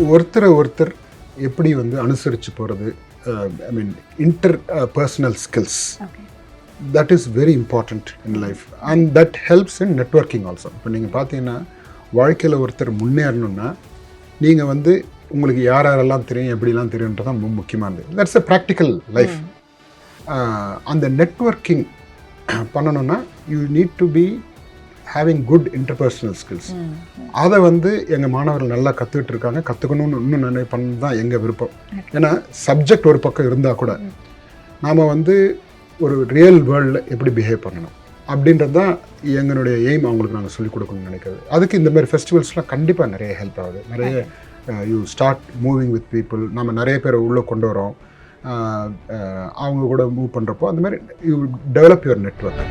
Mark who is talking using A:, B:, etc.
A: ஒருத்தரை ஒருத்தர் எப்படி வந்து அனுசரித்து போகிறது, I mean interpersonal skills, that is very important in life and that helps in networking also. இப்போ நீங்கள் பார்த்தீங்கன்னா வாழ்க்கையில் ஒருத்தர் முன்னேறணுன்னா நீங்கள் வந்து உங்களுக்கு யார் யாரெல்லாம் தெரியும் எப்படிலாம் தெரியுன்றது தான் ரொம்ப முக்கியமானது. That's a practical life. அந்த நெட்வொர்க்கிங் பண்ணணுன்னா you need to be having good interpersonal skills. அதை வந்து எங்கள் மாணவர்கள் நல்லா கற்றுக்கிட்டு இருக்காங்க. கற்றுக்கணும்னு இன்னும் நிறைய பண்ண தான் எங்கள் விருப்பம். ஏன்னா சப்ஜெக்ட் ஒரு பக்கம் இருந்தால் கூட நாம் வந்து ஒரு ரியல் வேர்ல்டில் எப்படி பிஹேவ் பண்ணணும் அப்படின்றது தான் எங்களுடைய எய்ம். அவங்களுக்கு நாங்கள் சொல்லிக் கொடுக்கணும்னு நினைக்கிறது. அதுக்கு இந்த மாதிரி ஃபெஸ்டிவல்ஸ்லாம் கண்டிப்பாக நிறைய ஹெல்ப் ஆகுது. நிறைய you start moving with people. நம்ம நிறைய பேரை உள்ளே கொண்டு வரோம். அவங்க கூட மூவ் பண்ணுறப்போ அந்த மாதிரி யூ டெவலப் யுவர் நெட்வொர்க்.